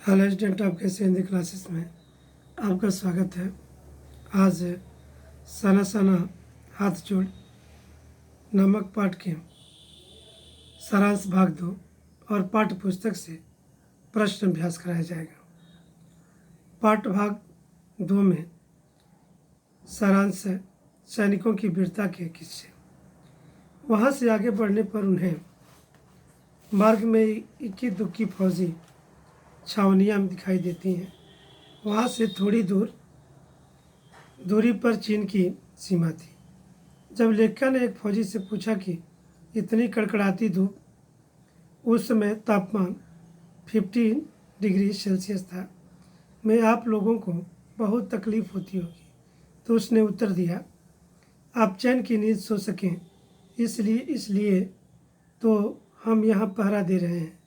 Hello student, आपके Hindi classes में आपका स्वागत है। आज सना सना हाथ जोड़ नामक पाठ के सारांश भाग 2 और पाठ्य पुस्तक से प्रश्न अभ्यास कराया जाएगा। पाठ भाग 2 में सारांश है सैनिकों की वीरता के किस्से। वहाँ से आगे बढ़ने पर उन्हें मार्ग में इक्की दुक्की फौजी छावनियाँ दिखाई देती हैं। वहाँ से थोड़ी दूरी पर चीन की सीमा थी। जब लेखिका ने एक फौजी से पूछा कि इतनी कड़कड़ाती धूप, उस समय तापमान 15 डिग्री सेल्सियस था, में आप लोगों को बहुत तकलीफ होती होगी, तो उसने उत्तर दिया, आप चैन की नींद सो सकें इसलिए तो हम यहाँ पहरा दे रहे हैं।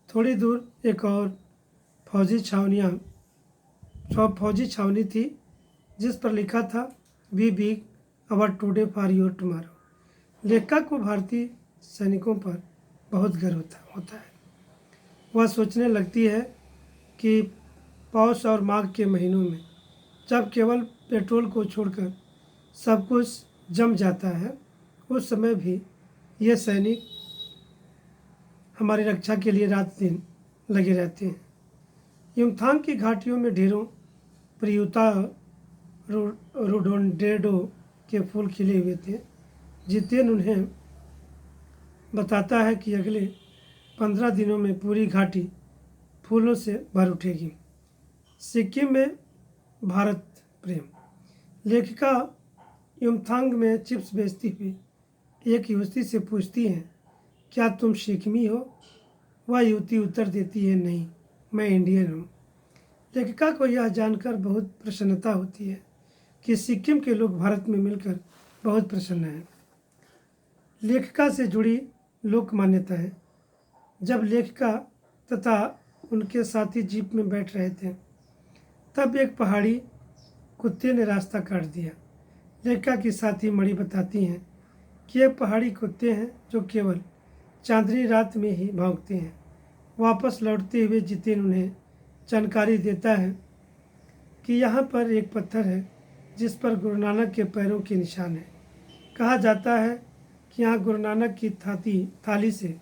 थोड़ी दूर एक और फौजी छावनी थी जिस पर लिखा था we big our today for your tomorrow. लेखिका को भारतीय सैनिकों पर बहुत गर्व होता है। वह सोचने लगती है कि पौष और माघ के महीनों में जब केवल पेट्रोल को छोड़कर सब कुछ जम जाता है, उस समय भी ये सैनिक हमारी रक्षा के लिए रात दिन लगे रहते हैं। युमथांग की घाटियों में ढेरों प्रियुता रोडोडेंड्रो के फूल खिले हुए थे। जितेन उन्हें बताता है कि अगले 15 दिनों में पूरी घाटी फूलों से भर उठेगी। सिक्किम में भारत प्रेम। लेखिका युमथांग में चिप्स बेचती हुई एक युवती से पूछती हैं, क्या तुम सिक्किमी हो? वह युवती उत्तर देती है, नहीं, मैं इंडियन हूँ। लेखिका को यह जानकर बहुत प्रसन्नता होती है कि सिक्किम के लोग भारत में मिलकर बहुत प्रसन्न हैं। लेखिका से जुड़ी लोक मान्यताएं। जब लेखिका तथा उनके साथी जीप में बैठ रहे थे, तब एक पहाड़ी कुत्ते ने रास्ता काट दिया। लेखिका की साथी मणि बताती हैं कि ये पहाड़ी कुत्ते हैं जो केवल चांदनी रात में ही भौंकते हैं। वापस लौटते हुए जितेन उन्हें जानकारी देता है कि यहाँ पर एक पत्थर है जिस पर गुरु नानक के पैरों के निशान हैं। कहा जाता है कि यहाँ गुरु नानक की थाली से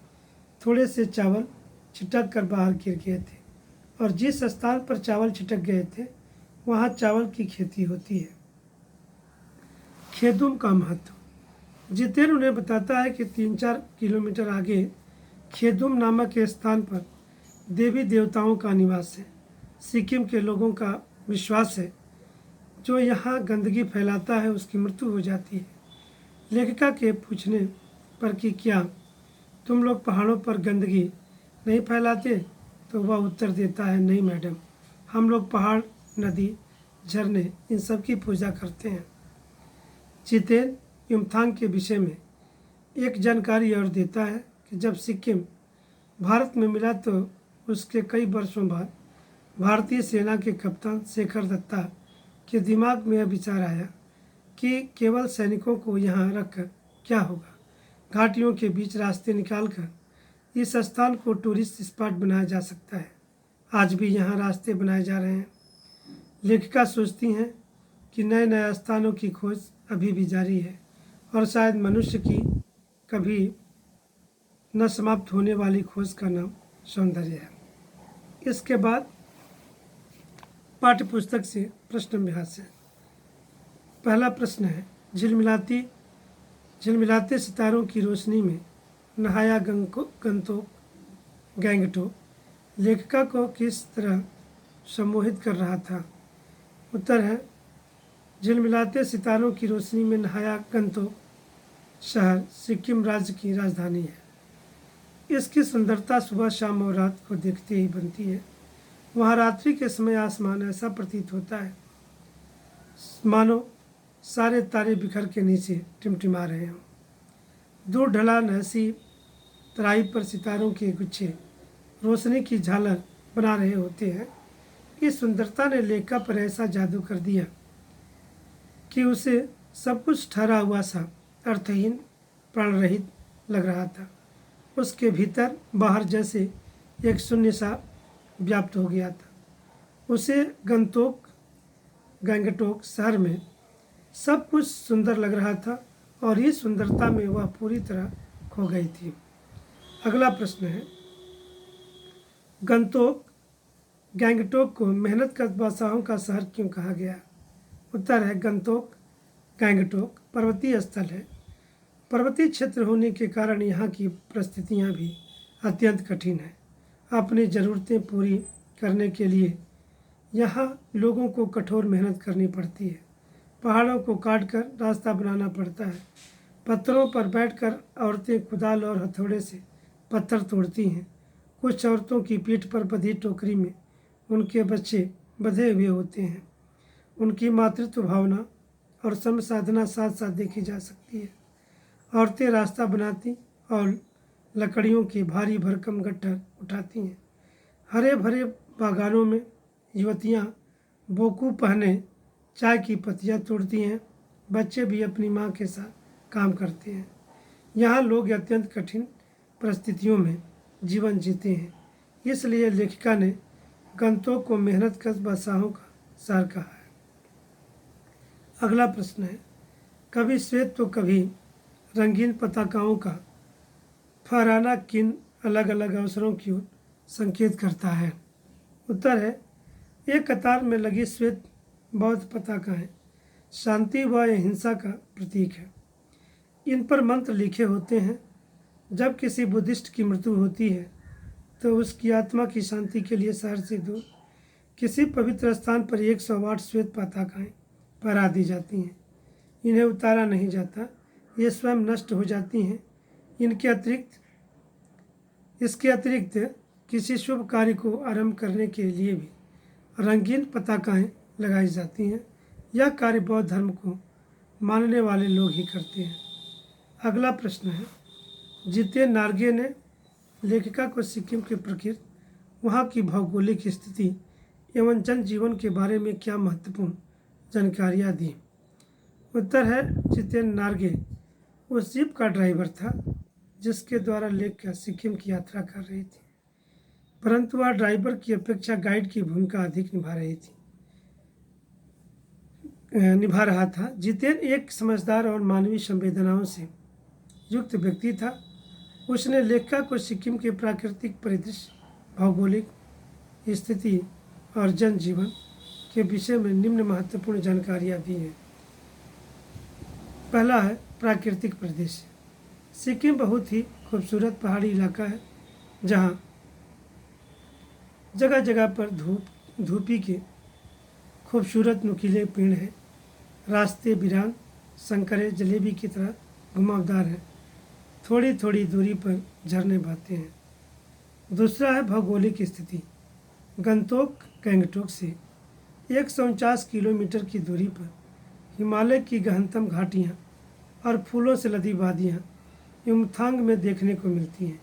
थोड़े से चावल छिटक कर बाहर गिर गए थे और जिस स्थान पर चावल छिटक गए थे वहाँ चावल की खेती होती है। खेदुम का महत्व। जितेन उन्हें बताता है कि 3-4 किलोमीटर आगे खेदुम नामक के स्थान पर देवी देवताओं का निवास है। सिक्किम के लोगों का विश्वास है जो यहाँ गंदगी फैलाता है उसकी मृत्यु हो जाती है। लेखिका के पूछने पर कि क्या तुम लोग पहाड़ों पर गंदगी नहीं फैलाते, तो वह उत्तर देता है, नहीं मैडम, हम लोग पहाड़, नदी, झरने, इन सब की पूजा करते हैं। जितेन युमथांग के विषय में एक जानकारी और देता है कि जब सिक्किम भारत में मिला तो उसके कई वर्षों बाद भारतीय सेना के कप्तान शेखर दत्ता के दिमाग में यह विचार आया कि केवल सैनिकों को यहाँ रखकर क्या होगा। घाटियों के बीच रास्ते निकालकर इस स्थान को टूरिस्ट स्पॉट बनाया जा सकता है। आज भी यहाँ रास्ते बनाए जा रहे हैं। लेखिका सोचती हैं कि नए नए स्थानों की खोज अभी भी जारी है और शायद मनुष्य की कभी न समाप्त होने वाली खोज का नाम सौंदर्य है। इसके बाद पाठ्य पुस्तक से प्रश्न अभ्यास है। पहला प्रश्न है, झिलमिलाते सितारों की रोशनी में नहाया गैंगटोक लेखिका को किस तरह सम्मोहित कर रहा था? उत्तर है, झिलमिलाते सितारों की रोशनी में नहाया गंगटोक शहर सिक्किम राज्य की राजधानी है। इसकी सुंदरता सुबह, शाम और रात को देखते ही बनती है। वहाँ रात्रि के समय आसमान ऐसा प्रतीत होता है मानो सारे तारे बिखर के नीचे टिमटिमा रहे हों। दूर ढलान ऐसी तराई पर सितारों के गुच्छे रोशनी की झालर बना रहे होते हैं। इस सुंदरता ने लेखिका पर ऐसा जादू कर दिया कि उसे सब कुछ ठहरा हुआ सा अर्थहीन, प्राणरहित लग रहा था। उसके भीतर बाहर जैसे एक शून्य सा व्याप्त हो गया था। उसे गैंगटोक शहर में सब कुछ सुंदर लग रहा था और इस सुंदरता में वह पूरी तरह खो गई थी। अगला प्रश्न है, गैंगटोक को मेहनत कश बादशाहों का शहर क्यों कहा गया? उत्तर है, गैंगटोक पर्वतीय स्थल है। पर्वतीय क्षेत्र होने के कारण यहाँ की परिस्थितियाँ भी अत्यंत कठिन है। अपनी ज़रूरतें पूरी करने के लिए यहाँ लोगों को कठोर मेहनत करनी पड़ती है। पहाड़ों को काटकर रास्ता बनाना पड़ता है। पत्थरों पर बैठकर औरतें कुदाल और हथौड़े से पत्थर तोड़ती हैं। कुछ औरतों की पीठ पर बंधी टोकरी में उनके बच्चे बंधे हुए होते हैं। उनकी मातृत्व भावना और श्रम साधना साथ साथ देखी जा सकती है। औरतें रास्ता बनाती और लकड़ियों के भारी भरकम गट्ठर उठाती हैं। हरे भरे बागानों में युवतियाँ बोकू पहने चाय की पत्तियाँ तोड़ती हैं। बच्चे भी अपनी माँ के साथ काम करते हैं। यहाँ लोग अत्यंत कठिन परिस्थितियों में जीवन जीते हैं। इसलिए लेखिका ने गंतोक को मेहनत कश बादशाहों का शहर कहा है। अगला प्रश्न है, कभी श्वेत तो कभी रंगीन पताकाओं का फहराना किन अलग अलग अवसरों की ओर संकेत करता है? उत्तर है, एक कतार में लगी श्वेत बौद्ध पताकाएं शांति व अहिंसा का प्रतीक है। इन पर मंत्र लिखे होते हैं। जब किसी बुद्धिस्ट की मृत्यु होती है तो उसकी आत्मा की शांति के लिए शहर से दूर किसी पवित्र स्थान पर 108 श्वेत पताकाएं फहरा दी जाती हैं। इन्हें उतारा नहीं जाता, ये स्वयं नष्ट हो जाती हैं। इसके अतिरिक्त किसी शुभ कार्य को आरंभ करने के लिए भी रंगीन पताकाएं लगाई जाती हैं। यह कार्य बौद्ध धर्म को मानने वाले लोग ही करते हैं। अगला प्रश्न है, जितेन नार्गे ने लेखिका को सिक्किम की प्रकृति, वहाँ की भौगोलिक स्थिति एवं जनजीवन के बारे में क्या महत्वपूर्ण जानकारियाँ दी? उत्तर है, जितेन नार्गे उस जीप का ड्राइवर था जिसके द्वारा लेखिका सिक्किम की यात्रा कर रही थी, परंतु वह ड्राइवर की अपेक्षा गाइड की भूमिका अधिक निभा रहा था। जितेन एक समझदार और मानवीय संवेदनाओं से युक्त व्यक्ति था। उसने लेखिका को सिक्किम के प्राकृतिक परिदृश्य, भौगोलिक स्थिति और जनजीवन के विषय में निम्न महत्वपूर्ण जानकारियाँ दी हैं। पहला है प्राकृतिक परिदृश्य। सिक्किम बहुत ही खूबसूरत पहाड़ी इलाका है जहाँ जगह जगह पर धूपी के खूबसूरत नुकीले पेड़ हैं। रास्ते वीरान संकरे जलेबी की तरह घुमावदार हैं। थोड़ी थोड़ी दूरी पर झरने बहते हैं। दूसरा है भौगोलिक स्थिति। गैंगटोक से 149 किलोमीटर की दूरी पर हिमालय की गहनतम घाटियाँ और फूलों से लदी वादियाँ युमथांग में देखने को मिलती हैं।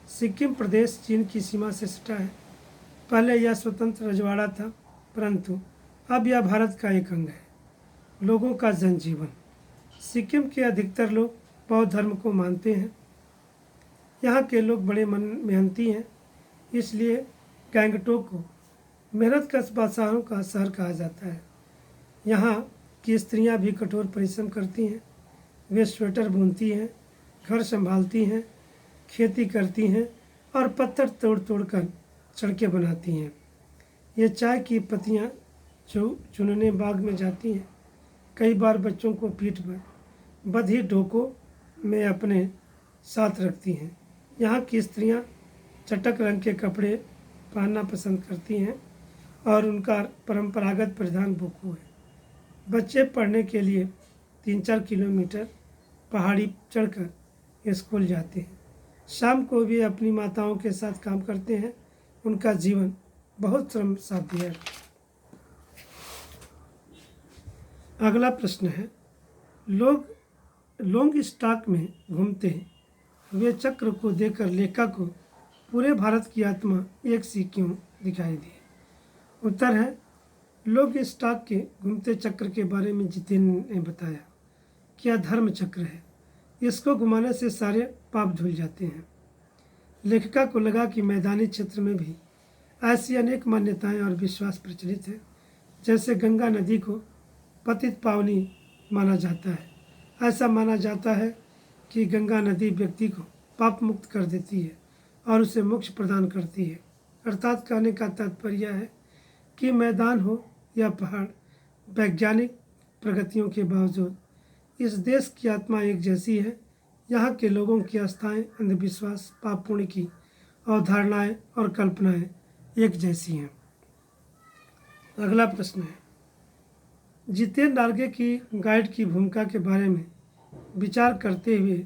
सिक्किम प्रदेश चीन की सीमा से सटा है। पहले यह स्वतंत्र रजवाड़ा था, परंतु अब यह भारत का एक अंग है। लोगों का जनजीवन। सिक्किम के अधिकतर लोग बौद्ध धर्म को मानते हैं। यहाँ के लोग बड़े मेहनती हैं, इसलिए गैंगटोक को मेहनत कश बादशाहों का शहर कहा जाता है। यहाँ की स्त्रियाँ भी कठोर परिश्रम करती हैं। वे स्वेटर बुनती हैं, घर संभालती हैं, खेती करती हैं और पत्थर तोड़ तोड़ कर सड़कें बनाती हैं। ये चाय की पत्तियाँ चुनने बाग में जाती हैं। कई बार बच्चों को पीठ पर बंधी डोकों में अपने साथ रखती हैं। यहाँ की स्त्रियाँ चटक रंग के कपड़े पहनना पसंद करती हैं और उनका परंपरागत परिधान बोकू है। बच्चे पढ़ने के लिए 3-4 किलोमीटर पहाड़ी चढ़कर स्कूल जाते हैं। शाम को वे अपनी माताओं के साथ काम करते हैं। उनका जीवन बहुत श्रम साध्य है। अगला प्रश्न है, लोग लॉन्ग स्टॉक में घूमते हैं, वे चक्र को देखकर लेखिका को पूरे भारत की आत्मा एक सी क्यों दिखाई दी? उत्तर है, लोग स्टॉक के घूमते चक्र के बारे में जितेन ने बताया कि यह धर्म चक्र है। इसको घुमाने से सारे पाप धुल जाते हैं। लेखिका को लगा कि मैदानी क्षेत्र में भी ऐसी अनेक मान्यताएं और विश्वास प्रचलित हैं। जैसे गंगा नदी को पतित पावनी माना जाता है। ऐसा माना जाता है कि गंगा नदी व्यक्ति को पाप मुक्त कर देती है और उसे मोक्ष प्रदान करती है। अर्थात कहने का तात्पर्य है कि मैदान हो या पहाड़, वैज्ञानिक प्रगतियों के बावजूद इस देश की आत्मा एक जैसी है। यहाँ के लोगों की आस्थाएं, अंधविश्वास, पाप पुण्य की अवधारणाएं और कल्पनाएं एक जैसी हैं। अगला प्रश्न है, जितेन नार्गे की गाइड की भूमिका के बारे में विचार करते हुए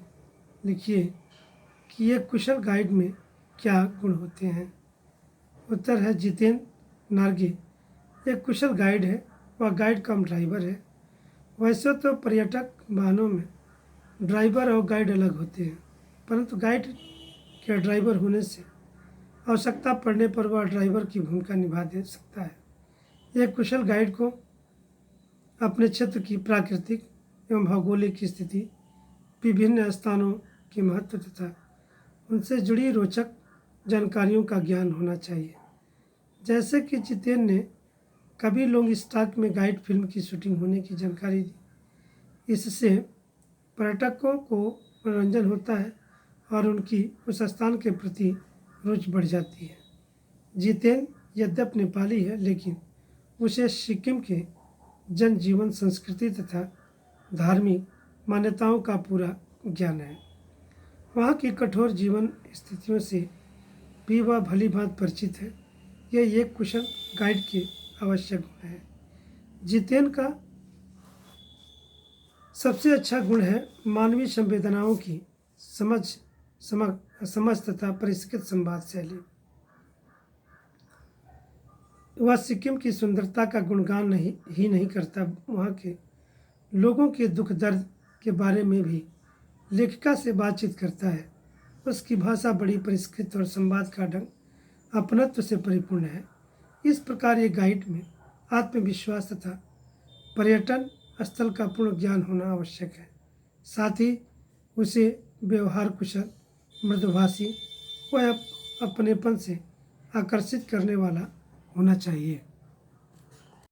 लिखिए कि एक कुशल गाइड में क्या गुण होते हैं। उत्तर है, जितेन नार्गे एक कुशल गाइड है। वह गाइड कम ड्राइवर है। वैसे तो पर्यटक वाहनों में ड्राइवर और गाइड अलग होते हैं, परंतु गाइड के ड्राइवर होने से आवश्यकता पड़ने पर वह ड्राइवर की भूमिका निभा दे सकता है। एक कुशल गाइड को अपने क्षेत्र की प्राकृतिक एवं भौगोलिक स्थिति, विभिन्न स्थानों के महत्व तथा उनसे जुड़ी रोचक जानकारियों का ज्ञान होना चाहिए। जैसे कि जितेन ने कभी लॉन्ग स्टॉक में गाइड फिल्म की शूटिंग होने की जानकारी दी। इससे पर्यटकों को मनोरंजन होता है और उनकी उस स्थान के प्रति रुचि बढ़ जाती है। जितेन यद्यपि नेपाली है, लेकिन उसे सिक्किम के जनजीवन, संस्कृति तथा धार्मिक मान्यताओं का पूरा ज्ञान है। वहाँ की कठोर जीवन स्थितियों से भी वह भली भांति परिचित है। यह एक कुशल गाइड के आवश्यक गुण है। जितेन का सबसे अच्छा गुण है मानवीय संवेदनाओं की समझ तथा परिष्कृत संवाद शैली। वह सिक्किम की सुंदरता का गुणगान ही नहीं करता, वहाँ के लोगों के दुख दर्द के बारे में भी लेखिका से बातचीत करता है। उसकी भाषा बड़ी परिष्कृत और संवाद का ढंग अपनत्व से परिपूर्ण है। इस प्रकार ये गाइड में आत्मविश्वास तथा पर्यटन स्थल का पूर्ण ज्ञान होना आवश्यक है। साथ ही उसे व्यवहार कुशल, मृदुभाषी व अपनेपन से आकर्षित करने वाला होना चाहिए।